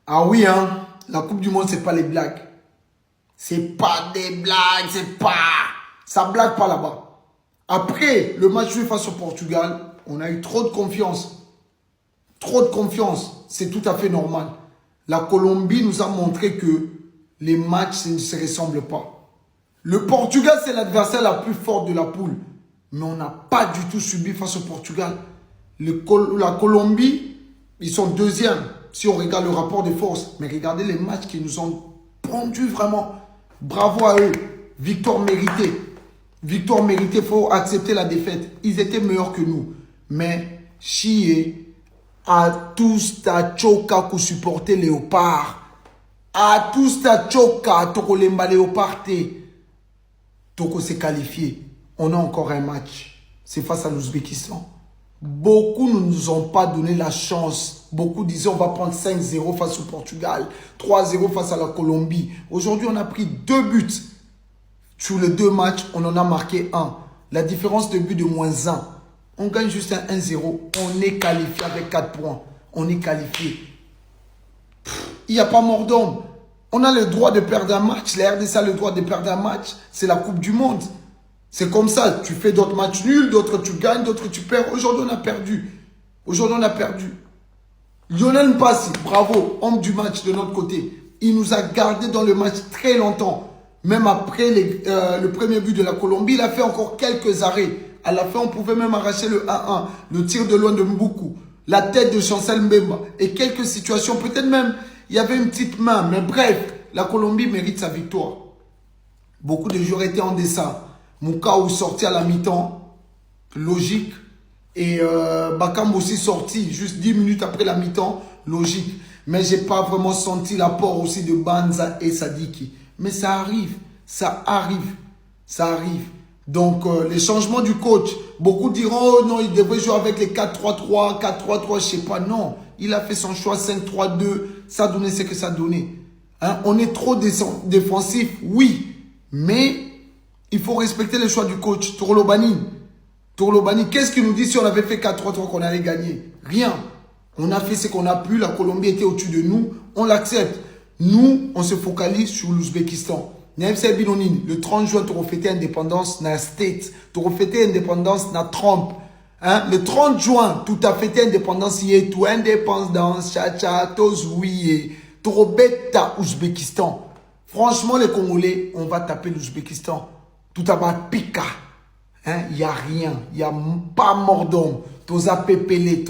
Ah oui, hein, la Coupe du Monde, c'est pas les blagues. C'est pas des blagues, c'est pas... Ça blague pas là-bas. Après le match face au Portugal, on a eu trop de confiance. Trop de confiance, c'est tout à fait normal. La Colombie nous a montré que les matchs ne se ressemblent pas. Le Portugal, c'est l'adversaire la plus forte de la poule. Mais on n'a pas du tout subi face au Portugal. La Colombie, ils sont deuxièmes si on regarde le rapport de force. Mais regardez les matchs qui nous ont pondus vraiment. Bravo à eux. Victoire méritée. Victoire méritée, il faut accepter la défaite. Ils étaient meilleurs que nous. Mais chier à tous ta choka pour supporter Léopard. À tous ta choka, toko lemba Léopard. Toko s'est qualifié. On a encore un match. C'est face à l'Ouzbékistan. Beaucoup ne nous ont pas donné la chance. Beaucoup disaient on va prendre 5-0 face au Portugal, 3-0 face à la Colombie. Aujourd'hui, on a pris 2 buts. Sur les 2 matchs, on en a marqué 1. La différence de but de -1. On gagne juste un 1-0. On est qualifié avec 4 points. On est qualifié. Il n'y a pas mort d'homme. On a le droit de perdre un match. La RDC a le droit de perdre un match. C'est la Coupe du Monde. C'est comme ça. Tu fais d'autres matchs nuls, d'autres tu gagnes, d'autres tu perds. Aujourd'hui, on a perdu. Aujourd'hui, on a perdu. Lionel Mpassi, bravo, homme du match de notre côté. Il nous a gardé dans le match très longtemps. Même après le premier but de la Colombie, il a fait encore quelques arrêts. À la fin, on pouvait même arracher le 1-1. Le tir de loin de Mboukou. La tête de Chancel Mbemba. Et quelques situations, peut-être même, il y avait une petite main. Mais bref, la Colombie mérite sa victoire. Beaucoup de joueurs étaient en dessin. Moukao sorti à la mi-temps. Logique. Et Bakam aussi sorti juste 10 minutes après la mi-temps. Logique. Mais je n'ai pas vraiment senti l'apport aussi de Banza et Sadiki. Mais ça arrive. Ça arrive. Ça arrive. Donc, les changements du coach. Beaucoup diront, oh non, il devrait jouer avec les 4-3-3, 4-3-3, je sais pas. Non, il a fait son choix 5-3-2. Ça donnait ce que ça donnait. Hein? On est trop défensif, oui. Mais il faut respecter les choix du coach. Tourlobani, qu'est-ce qu'il nous dit si on avait fait 4-3-3 qu'on allait gagner? Rien. On a fait ce qu'on a pu. La Colombie était au-dessus de nous. On l'accepte. Nous, on se focalise sur l'Ouzbékistan. Le 30 juin, tu as fêté l'indépendance dans la State. Tu as fêté l'indépendance dans Trump. Hein? Le 30 juin, tout a fêté l'indépendance. Tu indépendance, chacha, tozouye. Tu as Ouzbékistan. Franchement, les Congolais, on va taper l'Ouzbékistan. Tout à bas pika. Il n'y a rien. Il n'y a pas mort d'homme. Toza pépélé.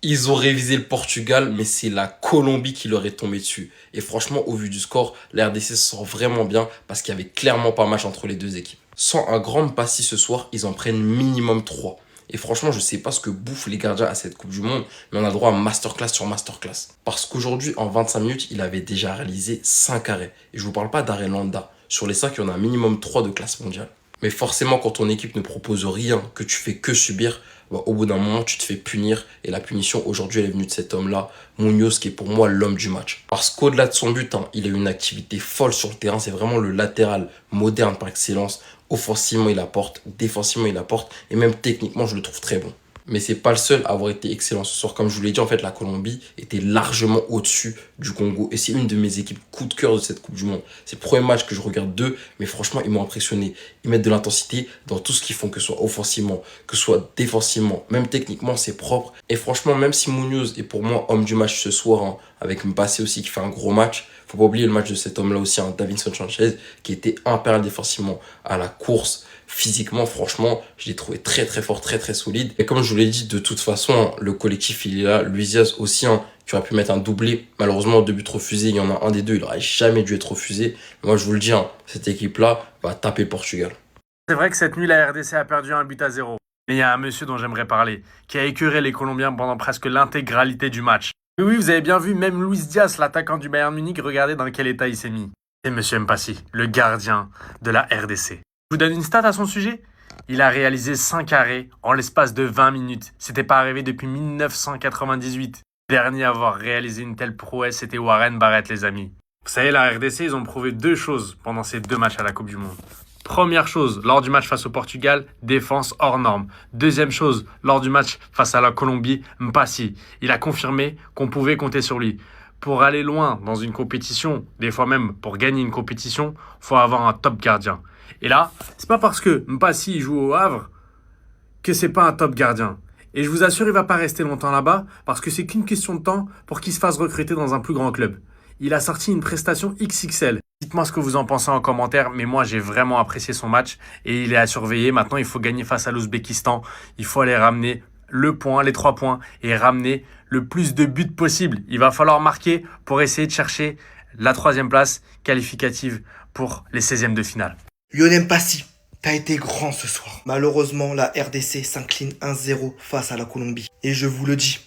Ils ont révisé le Portugal, mais c'est la Colombie qui leur est tombée dessus. Et franchement, au vu du score, la RDC se sent vraiment bien parce qu'il y avait clairement pas match entre les deux équipes. Sans un grand Mpassi ce soir, ils en prennent minimum 3. Et franchement, je sais pas ce que bouffent les gardiens à cette Coupe du Monde, mais on a le droit à masterclass sur masterclass. Parce qu'aujourd'hui, en 25 minutes, il avait déjà réalisé 5 arrêts. Et je vous parle pas d'arrêt lambda. Sur les 5, il y en a un minimum 3 de classe mondiale. Mais forcément, quand ton équipe ne propose rien, que tu fais que subir, au bout d'un moment, tu te fais punir. Et la punition, aujourd'hui, elle est venue de cet homme-là, Munoz, qui est pour moi l'homme du match. Parce qu'au-delà de son but, il a une activité folle sur le terrain. C'est vraiment le latéral moderne par excellence. Offensivement, il apporte. Défensivement, il apporte. Et même techniquement, je le trouve très bon. Mais c'est pas le seul à avoir été excellent ce soir. Comme je vous l'ai dit, en fait, la Colombie était largement au-dessus du Congo. Et c'est une de mes équipes coup de cœur de cette Coupe du Monde. C'est le premier match que je regarde d'eux, mais franchement, ils m'ont impressionné. Ils mettent de l'intensité dans tout ce qu'ils font, que ce soit offensivement, que ce soit défensivement. Même techniquement, c'est propre. Et franchement, même si Munoz est pour moi homme du match ce soir, avec Mpassi aussi qui fait un gros match, faut pas oublier le match de cet homme-là aussi, Davinson Sanchez, qui était impérial défensivement à la course. Physiquement, franchement, je l'ai trouvé très très fort, très très solide. Et comme je vous l'ai dit, de toute façon, le collectif, il est là. Luis Diaz aussi, qui aurait pu mettre un doublé. Malheureusement, 2 buts refusés, il y en a un des deux, il aurait jamais dû être refusé. Moi, je vous le dis, cette équipe-là va taper le Portugal. C'est vrai que cette nuit, la RDC a perdu 1-0. Mais il y a un monsieur dont j'aimerais parler, qui a écœuré les Colombiens pendant presque l'intégralité du match. Oui, vous avez bien vu, même Luis Diaz, l'attaquant du Bayern Munich, regardez dans quel état il s'est mis. C'est monsieur Mpassi, le gardien de la RDC. Je vous donne une stat à son sujet. Il a réalisé 5 arrêts en l'espace de 20 minutes. C'était pas arrivé depuis 1998. Le dernier à avoir réalisé une telle prouesse, c'était Warren Barrett, les amis. Vous savez, la RDC, ils ont prouvé 2 choses pendant ces 2 matchs à la Coupe du Monde. Première chose, lors du match face au Portugal, défense hors norme. Deuxième chose, lors du match face à la Colombie, Mpassi. Il a confirmé qu'on pouvait compter sur lui. Pour aller loin dans une compétition, des fois même pour gagner une compétition, faut avoir un top gardien. Et là, c'est pas parce que Mpassi joue au Havre que c'est pas un top gardien. Et je vous assure, il va pas rester longtemps là-bas parce que c'est qu'une question de temps pour qu'il se fasse recruter dans un plus grand club. Il a sorti une prestation XXL. Dites-moi ce que vous en pensez en commentaire, mais moi j'ai vraiment apprécié son match et il est à surveiller. Maintenant, il faut gagner face à l'Ouzbékistan. Il faut aller ramener le point, les 3 points et ramener le plus de buts possible. Il va falloir marquer pour essayer de chercher la 3e place qualificative pour les 16e de finale. Lionel Mpassi, t'as été grand ce soir. Malheureusement, la RDC s'incline 1-0 face à la Colombie. Et je vous le dis,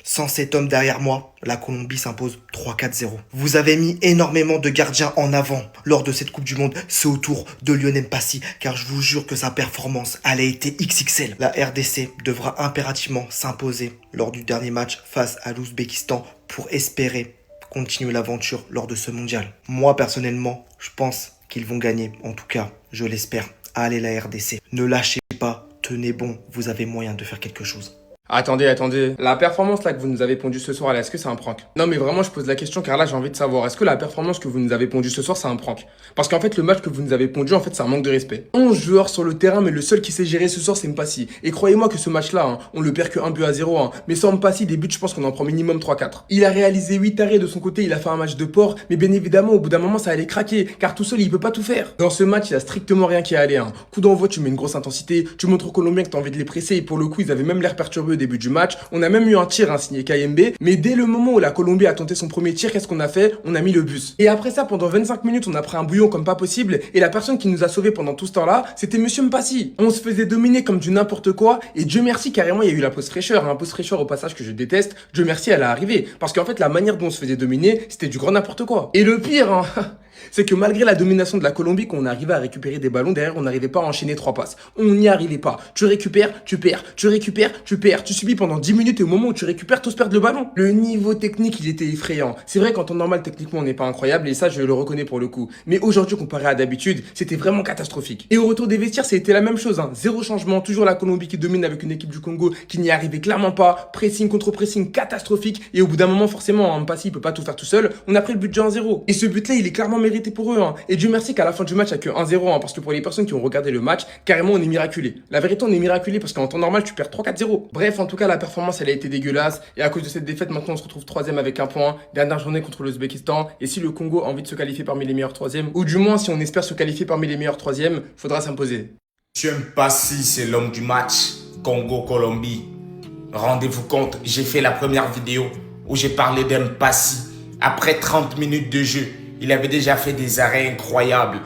sans cet homme derrière moi, la Colombie s'impose 3-4-0. Vous avez mis énormément de gardiens en avant lors de cette Coupe du Monde. C'est au tour de Lionel Mpassi, car je vous jure que sa performance, elle a été XXL. La RDC devra impérativement s'imposer lors du dernier match face à l'Ouzbékistan pour espérer continuer l'aventure lors de ce mondial. Moi, personnellement, je pense qu'ils vont gagner. En tout cas, je l'espère. Allez la RDC. Ne lâchez pas, tenez bon, vous avez moyen de faire quelque chose. Attendez. La performance là que vous nous avez pondue ce soir, là, est-ce que c'est un prank? Non mais vraiment, je pose la question car là j'ai envie de savoir, est-ce que la performance que vous nous avez pondue ce soir, c'est un prank? Parce qu'en fait, le match que vous nous avez pondu, en fait, c'est un manque de respect. 11 joueurs sur le terrain, mais le seul qui sait gérer ce soir, c'est Mpassi. Et croyez-moi que ce match-là, on le perd que 1-0. Mais sans Mpassi, des buts, je pense qu'on en prend minimum 3-4. Il a réalisé 8 arrêts de son côté, il a fait un match de porc, mais bien évidemment, au bout d'un moment, ça allait craquer, car tout seul, il peut pas tout faire. Dans ce match, il y a strictement rien qui est allé. Coup d'envoi, tu mets une grosse intensité, tu montres aux Colombiens que t'as envie de les presser, et pour le coup, ils avaient même l'air perturbés au début du match. On a même eu un tir signé KMB, mais dès le moment où la Colombie a tenté son premier tir, qu'est-ce qu'on a fait? On a mis le bus. Et après ça, pendant 25 minutes, on a pris un bouillon comme pas possible, et la personne qui nous a sauvés pendant tout ce temps-là, c'était Monsieur Mpassi. On se faisait dominer comme du n'importe quoi, et Dieu merci, carrément, il y a eu la pause fraîcheur, un pause fraîcheur au passage que je déteste. Dieu merci, elle est arrivée, parce qu'en fait, la manière dont on se faisait dominer, c'était du grand n'importe quoi. Et le pire, c'est que malgré la domination de la Colombie, qu'on arrivait à récupérer des ballons, derrière, on n'arrivait pas à enchaîner 3 passes. On n'y arrivait pas. Tu récupères, tu perds, tu récupères, tu perds. Tu subis pendant 10 minutes et au moment où tu récupères, tous perdent le ballon. Le niveau technique, il était effrayant. C'est vrai qu'en temps normal, techniquement, on n'est pas incroyable et ça, je le reconnais pour le coup. Mais aujourd'hui, comparé à d'habitude, c'était vraiment catastrophique. Et au retour des vestiaires, c'était la même chose. Zéro changement. Toujours la Colombie qui domine avec une équipe du Congo qui n'y arrivait clairement pas. Pressing contre pressing catastrophique. Et au bout d'un moment, forcément, Mpassi, il peut pas tout faire tout seul. On a pris le but de 1-0. Et ce but-là, il est clairement mérité pour eux. Et Dieu merci qu'à la fin du match, il n'y a que 1-0, parce que pour les personnes qui ont regardé le match, carrément, on est miraculé. La vérité, on est miraculé parce qu'en temps normal, tu perds 3-4-0. Bref, en tout cas, la performance, elle a été dégueulasse. Et à cause de cette défaite, maintenant, on se retrouve 3e avec 1 point. Dernière journée contre l'Ouzbékistan. Et si le Congo a envie de se qualifier parmi les meilleurs 3e, ou du moins, si on espère se qualifier parmi les meilleurs 3e, faudra s'imposer. Monsieur Mpassi, c'est l'homme du match. Congo-Colombie. Rendez-vous compte, j'ai fait la première vidéo où j'ai parlé d'Mpassi. Après 30 minutes de jeu, il avait déjà fait des arrêts incroyables.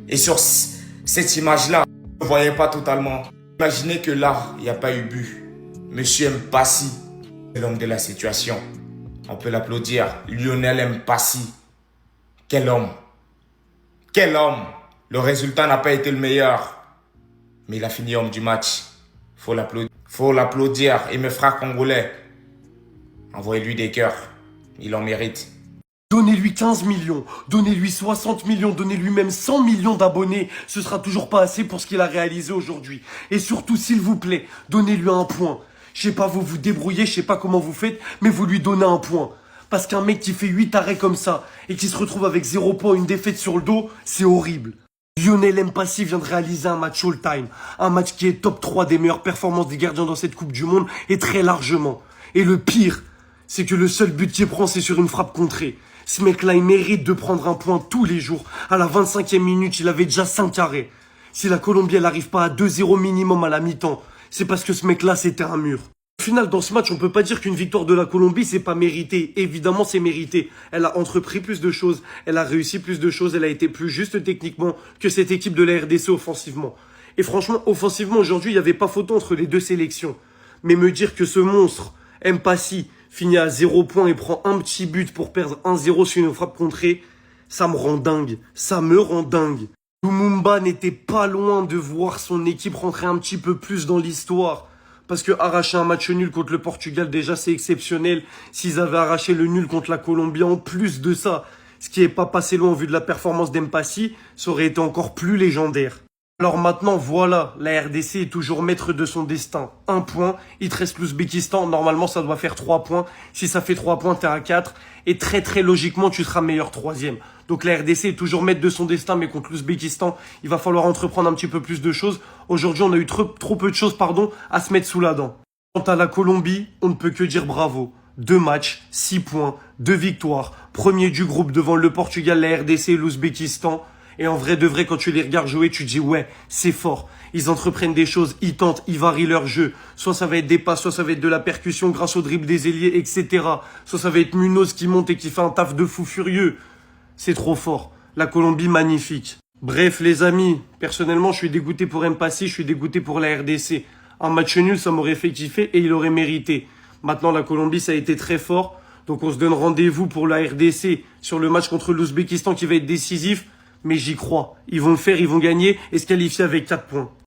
Et sur cette image-là, on ne voyait pas totalement. Imaginez que là, il n'y a pas eu but. Monsieur Mpassi, c'est l'homme de la situation. On peut l'applaudir. Lionel Mpassi. Quel homme. Quel homme. Le résultat n'a pas été le meilleur. Mais il a fini homme du match. Faut l'applaudir. Et mes frères congolais, envoyez-lui des cœurs. Il en mérite. Donnez-lui 15 millions, donnez-lui 60 millions, donnez-lui même 100 millions d'abonnés. Ce sera toujours pas assez pour ce qu'il a réalisé aujourd'hui. Et surtout, s'il vous plaît, donnez-lui 1 point. Je sais pas, vous vous débrouillez, je sais pas comment vous faites, mais vous lui donnez 1 point. Parce qu'un mec qui fait 8 arrêts comme ça et qui se retrouve avec 0 point, une défaite sur le dos, c'est horrible. Lionel Mpassi vient de réaliser un match all-time. Un match qui est top 3 des meilleures performances des gardiens dans cette Coupe du Monde et très largement. Et le pire, c'est que le seul but qu'il prend, c'est sur une frappe contrée. Ce mec-là, il mérite de prendre 1 point tous les jours. À la 25e minute, il avait déjà 5 arrêts. Si la Colombie, elle n'arrive pas à 2-0 minimum à la mi-temps, c'est parce que ce mec-là, c'était un mur. Au final, dans ce match, on peut pas dire qu'une victoire de la Colombie, c'est pas mérité. Évidemment, c'est mérité. Elle a entrepris plus de choses, elle a réussi plus de choses, elle a été plus juste techniquement que cette équipe de la RDC offensivement. Et franchement, offensivement, aujourd'hui, il n'y avait pas photo entre les deux sélections. Mais me dire que ce monstre, Mpassi, finit à 0 point et prend un petit but pour perdre 1-0 sur une frappe contrée, ça me rend dingue. Ça me rend dingue. Lumumba n'était pas loin de voir son équipe rentrer un petit peu plus dans l'histoire. Parce que arracher un match nul contre le Portugal, déjà, c'est exceptionnel. S'ils avaient arraché le nul contre la Colombie, en plus de ça, ce qui est pas passé loin au vu de la performance d'Mpassi, ça aurait été encore plus légendaire. Alors maintenant, voilà, la RDC est toujours maître de son destin. 1 point, il te reste l'Ouzbékistan, normalement ça doit faire 3 points. Si ça fait 3 points, t'es à 4. Et très logiquement, tu seras meilleur 3e. Donc la RDC est toujours maître de son destin, mais contre l'Ouzbékistan, il va falloir entreprendre un petit peu plus de choses. Aujourd'hui, on a eu trop peu de choses, à se mettre sous la dent. Quant à la Colombie, on ne peut que dire bravo. 2 matchs, 6 points, 2 victoires. Premier du groupe devant le Portugal, la RDC et l'Ouzbékistan. Et en vrai de vrai, quand tu les regardes jouer, tu te dis ouais, c'est fort. Ils entreprennent des choses, ils tentent, ils varient leur jeu. Soit ça va être des passes, soit ça va être de la percussion grâce au dribble des ailiers, etc. Soit ça va être Munoz qui monte et qui fait un taf de fou furieux. C'est trop fort. La Colombie, magnifique. Bref, les amis, personnellement, je suis dégoûté pour Mpassi, je suis dégoûté pour la RDC. Un match nul, ça m'aurait fait kiffer et il aurait mérité. Maintenant, la Colombie, ça a été très fort. Donc on se donne rendez-vous pour la RDC sur le match contre l'Ouzbékistan qui va être décisif. Mais j'y crois. Ils vont le faire, ils vont gagner et se qualifier avec 4 points.